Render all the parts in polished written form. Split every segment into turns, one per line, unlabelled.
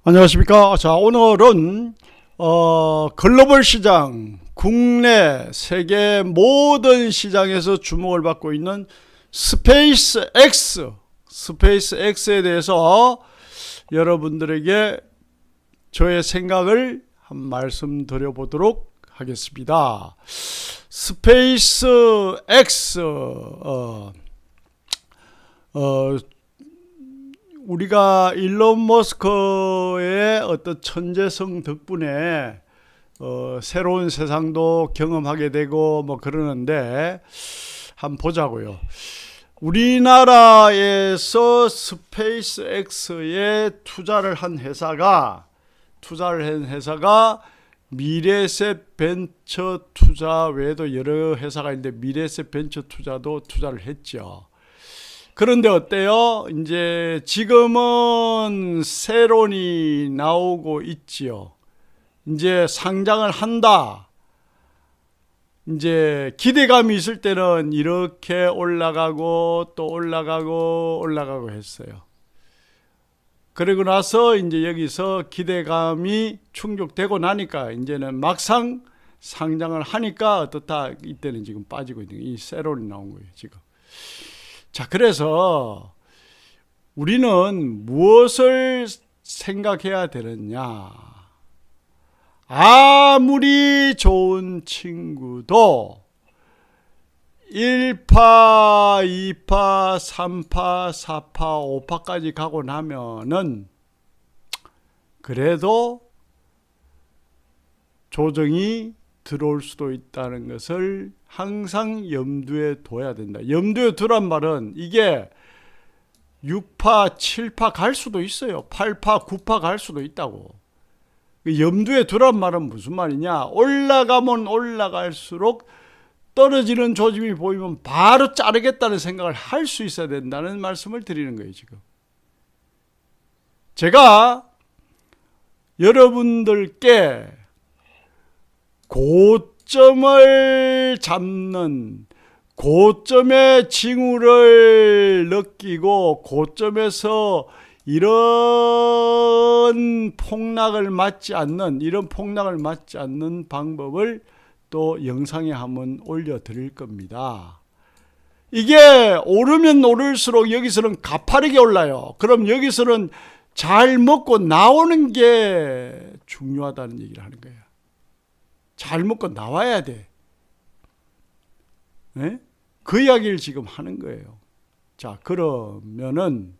안녕하십니까. 자, 오늘은 글로벌 시장, 국내, 세계 모든 시장에서 주목을 받고 있는 스페이스X에 대해서 여러분들에게 저의 생각을 한 말씀 드려보도록 하겠습니다. 스페이스X, 우리가 일론 머스크의 어떤 천재성 덕분에 새로운 세상도 경험하게 되고 뭐 그러는데 한번 보자고요. 우리나라에서 스페이스X에 투자를 한 회사가 미래셋 벤처 투자 외에도 여러 회사가 있는데 미래셋 벤처 투자도 투자를 했죠. 그런데 어때요? 이제 지금은 세론이 나오고 있지요. 이제 상장을 한다. 이제 기대감이 있을 때는 이렇게 올라가고 또 올라가고 했어요. 그리고 나서 이제 여기서 기대감이 충족되고 나니까 이제는 막상 상장을 하니까 어떻다. 이때는 지금 빠지고 있는 이 세론이 나온 거예요, 지금. 자, 그래서 우리는 무엇을 생각해야 되느냐? 아무리 좋은 친구도 1파, 2파, 3파, 4파, 5파까지 가고 나면은 그래도 조정이 들어올 수도 있다는 것을 항상 염두에 둬야 된다. 염두에 두란 말은 이게 6파, 7파 갈 수도 있어요. 8파, 9파 갈 수도 있다고. 염두에 두란 말은 무슨 말이냐? 올라가면 올라갈수록 떨어지는 조짐이 보이면 바로 자르겠다는 생각을 할 수 있어야 된다는 말씀을 드리는 거예요, 지금. 제가 여러분들께 고점을 잡는, 고점의 징후를 느끼고 고점에서 이런 폭락을 맞지 않는 방법을 또 영상에 한번 올려드릴 겁니다. 이게 오르면 오를수록 여기서는 가파르게 올라요. 그럼 여기서는 잘 먹고 나오는 게 중요하다는 얘기를 하는 거예요. 잘 먹고 나와야 돼. 네? 그 이야기를 지금 하는 거예요. 자, 그러면은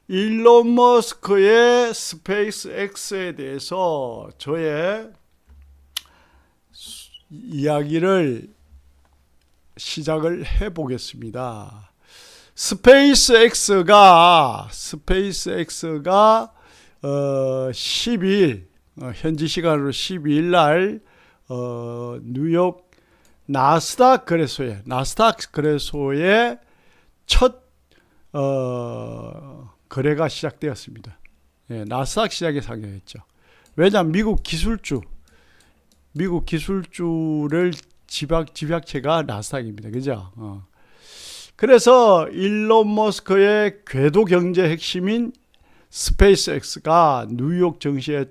일론 머스크의 스페이스X에 대해서 저의 이야기를 시작을 해보겠습니다. 스페이스X가 12일 현지 시간으로 12일 날 뉴욕 나스닥 거래소에 첫 거래가 시작되었습니다. 예, 나스닥 시장에 상장했죠. 왜냐하면 미국 기술주를 집약체가 나스닥입니다. 그죠? 그래서 일론 머스크의 궤도 경제 핵심인 스페이스X가 뉴욕 증시에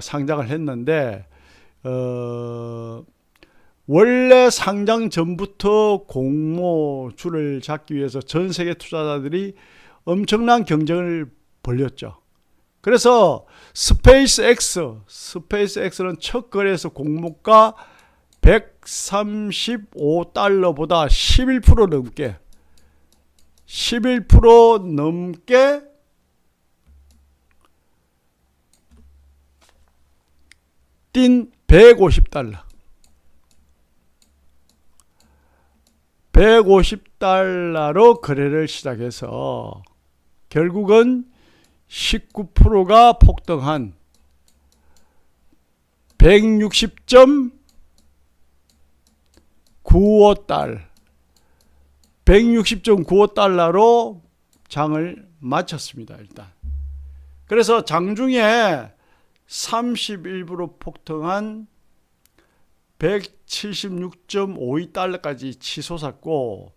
상장을 했는데 원래 상장 전부터 공모주를 잡기 위해서 전 세계 투자자들이 엄청난 경쟁을 벌였죠. 그래서 스페이스X는 첫 거래에서 공모가 $135보다 11% 넘게 뛴 $150로 거래를 시작해서 결국은 19%가 폭등한 160.95달러로 장을 마쳤습니다. 일단. 그래서 장중에 31% 폭등한 176.52달러까지 치솟았고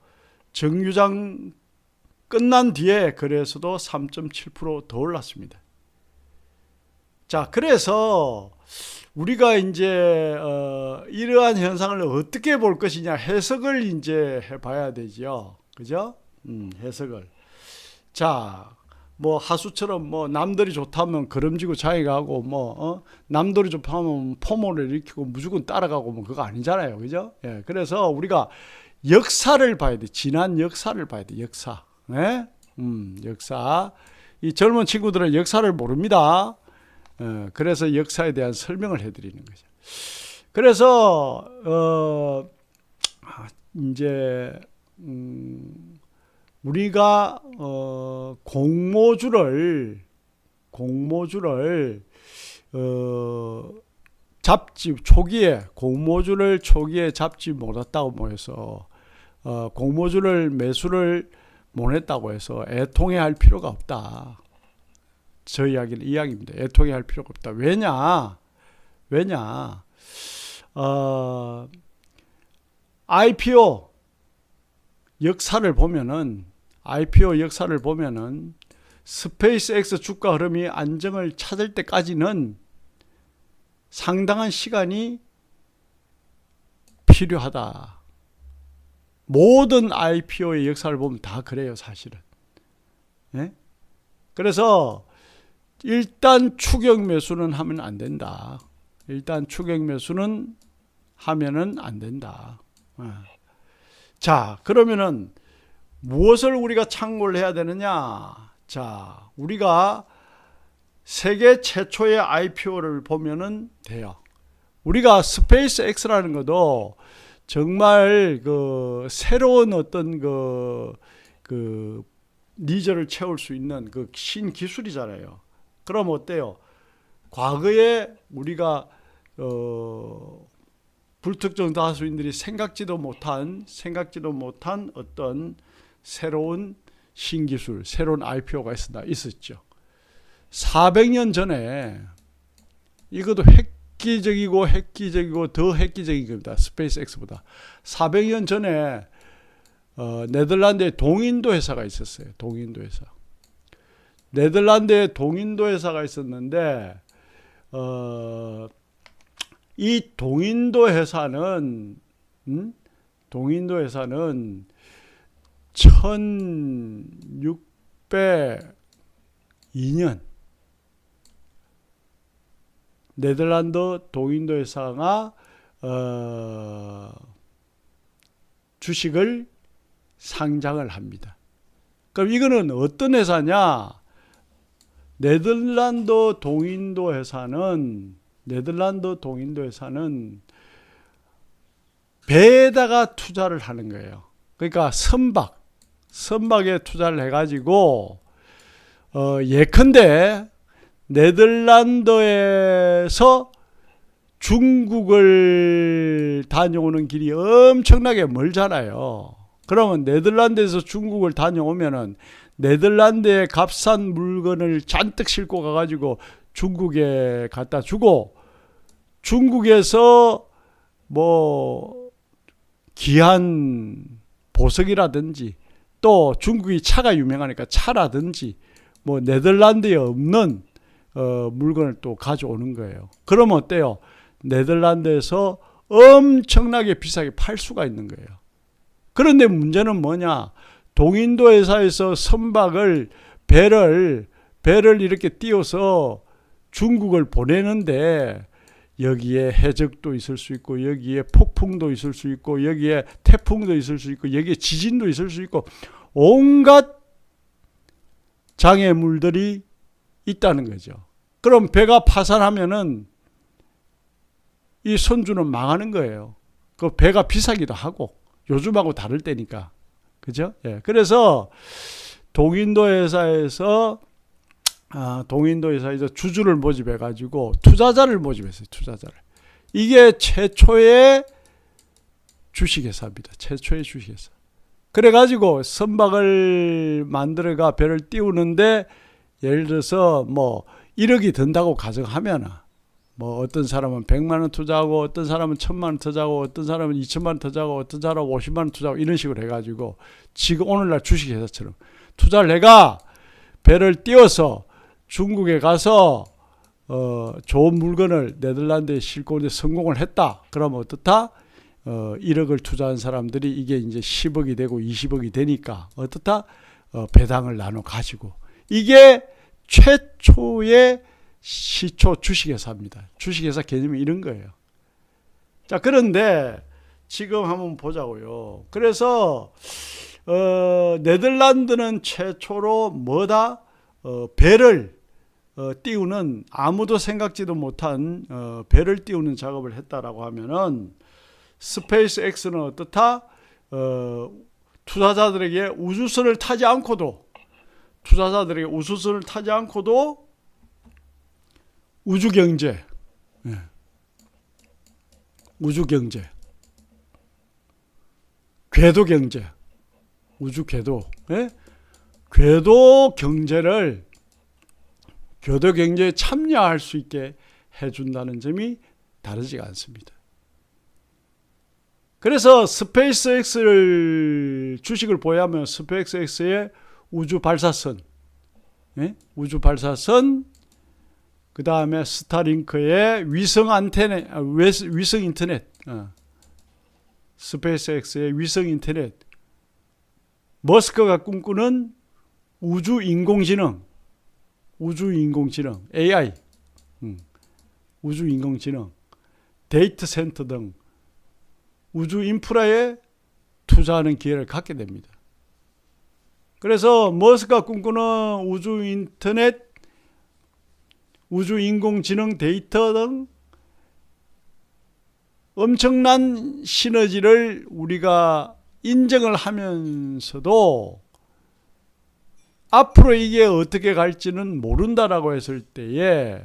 정유장 끝난 뒤에 거래에서도 3.7% 더 올랐습니다. 자, 그래서 우리가 이제 이러한 현상을 어떻게 볼 것이냐 해석을 이제 해봐야 되죠. 그죠? 해석을. 자, 뭐 하수처럼 뭐 남들이 좋다면 걸음지고 자기가 하고 뭐 남들이 좋다면 포모를 일으키고 무조건 따라가고 뭐 그거 아니잖아요. 그죠? 예, 그래서 우리가 역사를 봐야 돼. 지난 역사를 봐야 돼. 역사. 예? 역사. 이 젊은 친구들은 역사를 모릅니다. 그래서 역사에 대한 설명을 해드리는 거죠. 그래서 이제 우리가 공모주를 잡지 초기에 공모주를 초기에 잡지 못했다고 해서 공모주를 매수를 못했다고 해서 애통해할 필요가 없다. 저 이야기는 이야기입니다. 애통해할 필요가 없다. 왜냐? IPO 역사를 보면은 스페이스X 주가 흐름이 안정을 찾을 때까지는 상당한 시간이 필요하다. 모든 IPO의 역사를 보면 다 그래요, 사실은. 네? 그래서 일단 추격 매수는 하면 안 된다. 자, 그러면은 무엇을 우리가 참고를 해야 되느냐? 자, 우리가 세계 최초의 IPO를 보면은 돼요. 우리가 스페이스X라는 것도 정말 그 새로운 어떤 그 니즈를 채울 수 있는 그 신기술이잖아요. 그럼 어때요? 과거에 우리가 불특정 다수인들이 생각지도 못한 어떤 새로운 신기술, 새로운 IPO가 있었죠. 400년 전에 이것도 획기적이고 더 획기적인 겁니다. 스페이스X보다. 400년 전에 네덜란드에 동인도 회사가 있었어요. 동인도 회사. 네덜란드에 동인도 회사가 있었는데 이 동인도 회사는 1602년 네덜란드 동인도 회사가 주식을 상장을 합니다. 그럼 이거는 어떤 회사냐? 네덜란드 동인도 회사는 배에다가 투자를 하는 거예요. 그러니까 선박에 투자를 해가지고 예컨대 네덜란드에서 중국을 다녀오는 길이 엄청나게 멀잖아요. 그러면 네덜란드에서 중국을 다녀오면은 네덜란드에 값싼 물건을 잔뜩 싣고 가가지고 중국에 갖다 주고 중국에서 뭐 귀한 보석이라든지 또 중국이 차가 유명하니까 차라든지 뭐 네덜란드에 없는 물건을 또 가져오는 거예요. 그러면 어때요? 네덜란드에서 엄청나게 비싸게 팔 수가 있는 거예요. 그런데 문제는 뭐냐? 동인도 회사에서 선박을 배를 이렇게 띄워서 중국을 보내는데 여기에 해적도 있을 수 있고 여기에 폭풍도 있을 수 있고 여기에 태풍도 있을 수 있고 여기에 지진도 있을 수 있고 온갖 장애물들이 있다는 거죠. 그럼 배가 파산하면은 이 선주는 망하는 거예요. 그 배가 비싸기도 하고 요즘하고 다를 때니까. 그죠? 예. 그래서 동인도 회사에서 주주를 모집해 가지고 투자자를 모집했어요. 투자자를. 이게 최초의 주식회사입니다. 최초의 주식회사. 그래 가지고 선박을 만들어가 배를 띄우는데 예를 들어서 뭐 1억이 든다고 가정하면 뭐 어떤 사람은 100만 원 투자하고 어떤 사람은 1000만 원 투자하고 어떤 사람은 2000만 원 투자하고 어떤 사람은 50만 원 투자하고 이런 식으로 해가지고 지금 오늘날 주식회사처럼 투자를 해가 배를 띄워서 중국에 가서 좋은 물건을 네덜란드에 싣고 오는데 성공을 했다. 그러면 어떻다? 1억을 투자한 사람들이 이게 이제 10억이 되고 20억이 되니까 어떻다? 배당을 나눠 가지고. 이게 최초의 시초 주식회사입니다. 주식회사 개념이 이런 거예요. 자, 그런데 지금 한번 보자고요. 그래서 네덜란드는 최초로 뭐다? 배를 띄우는, 아무도 생각지도 못한 배를 띄우는 작업을 했다라고 하면은, 스페이스 X는 어떻다? 투자자들에게 우주선을 타지 않고도 우주경제, 궤도경제, 우주궤도, 궤도경제에 참여할 수 있게 해준다는 점이 다르지가 않습니다. 그래서 스페이스X를 주식을 보유하면 스페이스X의 우주발사선, 그 다음에 스타링크의 위성 인터넷, 스페이스X의 위성 인터넷, 머스크가 꿈꾸는 우주 인공지능, AI, 우주 인공지능, 데이터 센터 등 우주 인프라에 투자하는 기회를 갖게 됩니다. 그래서 머스크가 꿈꾸는 우주 인터넷, 우주 인공지능 데이터 등 엄청난 시너지를 우리가 인정을 하면서도 앞으로 이게 어떻게 갈지는 모른다라고 했을 때에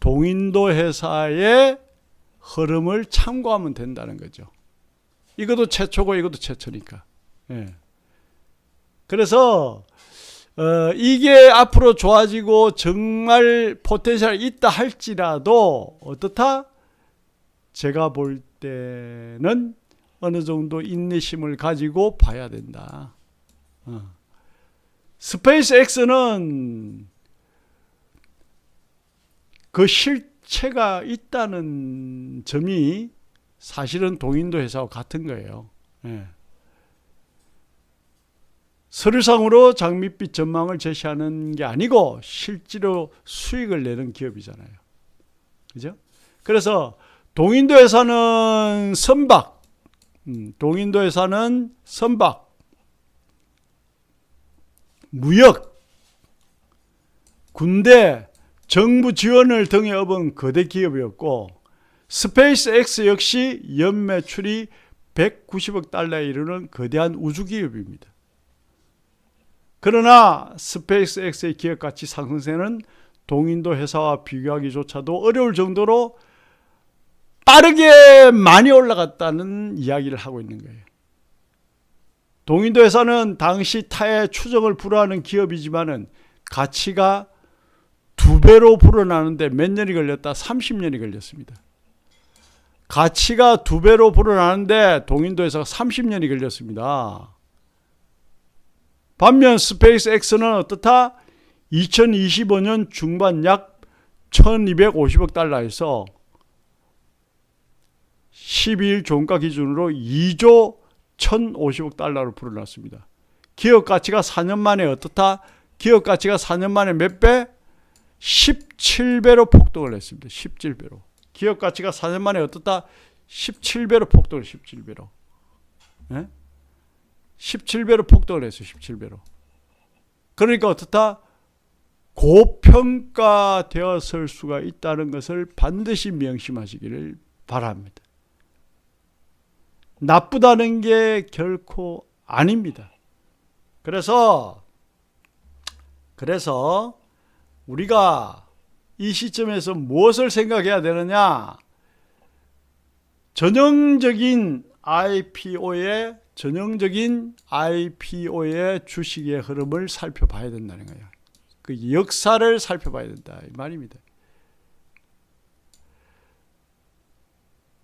동인도 회사의 흐름을 참고하면 된다는 거죠. 이것도 최초고 이것도 최초니까. 그래서 이게 앞으로 좋아지고 정말 포텐셜이 있다 할지라도 어떻다? 제가 볼 때는 어느 정도 인내심을 가지고 봐야 된다. 스페이스X는 그 실체가 있다는 점이 사실은 동인도 회사와 같은 거예요. 서류상으로 장밋빛 전망을 제시하는 게 아니고 실제로 수익을 내는 기업이잖아요. 그죠? 그래서 동인도 회사는 선박, 무역, 군대, 정부 지원을 등에 업은 거대 기업이었고, 스페이스X 역시 연매출이 190억 달러에 이르는 거대한 우주 기업입니다. 그러나 스페이스X의 기업가치 상승세는 동인도 회사와 비교하기조차도 어려울 정도로 빠르게 많이 올라갔다는 이야기를 하고 있는 거예요. 동인도 회사는 당시 타의 추정을 불허하는 기업이지만은 가치가 2배로 불어나는데 몇 년이 걸렸다? 30년이 걸렸습니다. 가치가 2배로 불어나는데 동인도 회사가 30년이 걸렸습니다. 반면 스페이스X는 어떻다? 2025년 중반 약 1250억 달러에서 12일 종가 기준으로 2조 1050억 달러로 불어났습니다. 기업 가치가 4년 만에 어떻다? 기업 가치가 4년 만에 몇 배? 17배로 폭등을 했습니다. 17배로. 기업 가치가 4년 만에 어떻다? 17배로 폭등을 17배로. 17배로 폭등을 했어요. 17배로. 그러니까 어떻다? 고평가되었을 수가 있다는 것을 반드시 명심하시기를 바랍니다. 나쁘다는 게 결코 아닙니다. 그래서 우리가 이 시점에서 무엇을 생각해야 되느냐? 전형적인 IPO의 주식의 흐름을 살펴봐야 된다는 거예요. 그 역사를 살펴봐야 된다 이 말입니다.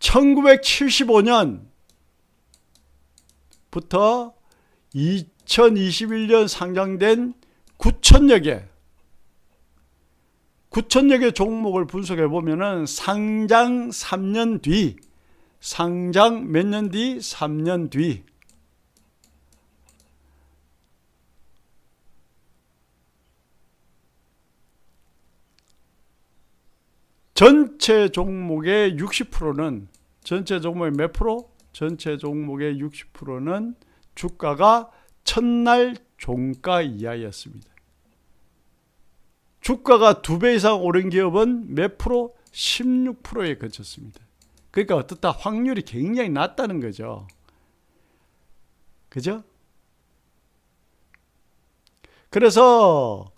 1975년부터 2021년 상장된 9,000여 개 9천여 개 종목을 분석해 보면은 상장 3년 뒤, 상장 몇 년 뒤? 3년 뒤. 전체 종목의 60%는 전체 종목의 몇 프로? 전체 종목의 60%는 주가가 첫날 종가 이하였습니다. 주가가 2배 이상 오른 기업은 몇 프로? 16%에 그쳤습니다. 그러니까 어떻다? 확률이 굉장히 낮다는 거죠. 그죠? 그래서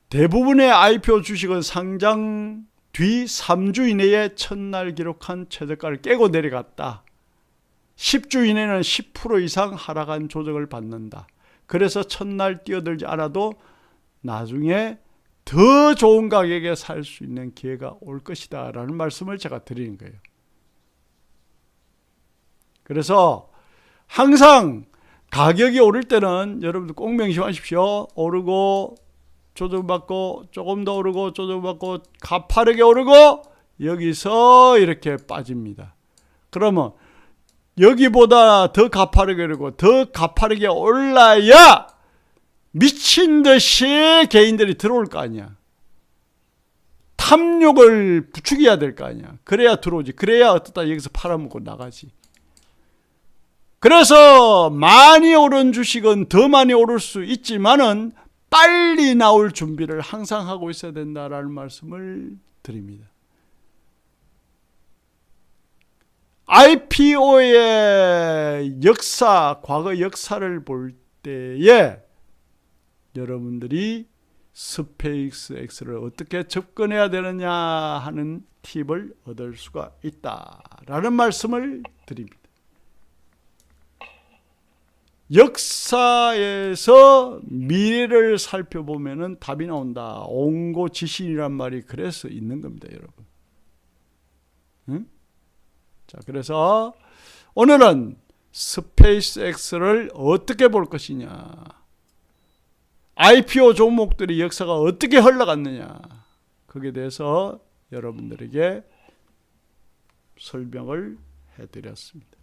대부분의 IPO 주식은 상장 뒤 3주 이내에 첫날 기록한 최저가를 깨고 내려갔다. 10주 이내는 10% 이상 하락한 조정을 받는다. 그래서 첫날 뛰어들지 않아도 나중에 더 좋은 가격에 살 수 있는 기회가 올 것이다 라는 말씀을 제가 드리는 거예요. 그래서 항상 가격이 오를 때는 여러분들 꼭 명심하십시오. 오르고 조정받고 조금 더 오르고 조정받고 가파르게 오르고 여기서 이렇게 빠집니다. 그러면 여기보다 더 가파르게 오르고 더 가파르게 올라야 미친 듯이 개인들이 들어올 거 아니야. 탐욕을 부추겨야 될 거 아니야. 그래야 들어오지. 그래야 어떻다 여기서 팔아먹고 나가지. 그래서 많이 오른 주식은 더 많이 오를 수 있지만은 빨리 나올 준비를 항상 하고 있어야 된다라는 말씀을 드립니다. IPO의 역사, 과거 역사를 볼 때에 여러분들이 스페이스X를 어떻게 접근해야 되느냐 하는 팁을 얻을 수가 있다라는 말씀을 드립니다. 역사에서 미래를 살펴보면 답이 나온다. 옹고지신이란 말이 그래서 있는 겁니다, 여러분. 응? 자, 그래서 오늘은 스페이스X를 어떻게 볼 것이냐, IPO 종목들의 역사가 어떻게 흘러갔느냐, 거기에 대해서 여러분들에게 설명을 해드렸습니다.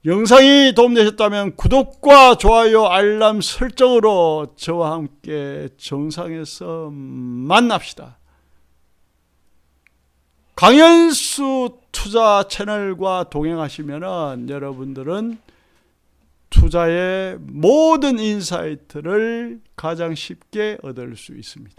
영상이 도움되셨다면 구독과 좋아요, 알람 설정으로 저와 함께 정상에서 만납시다. 강현수 투자 채널과 동행하시면 여러분들은 투자의 모든 인사이트를 가장 쉽게 얻을 수 있습니다.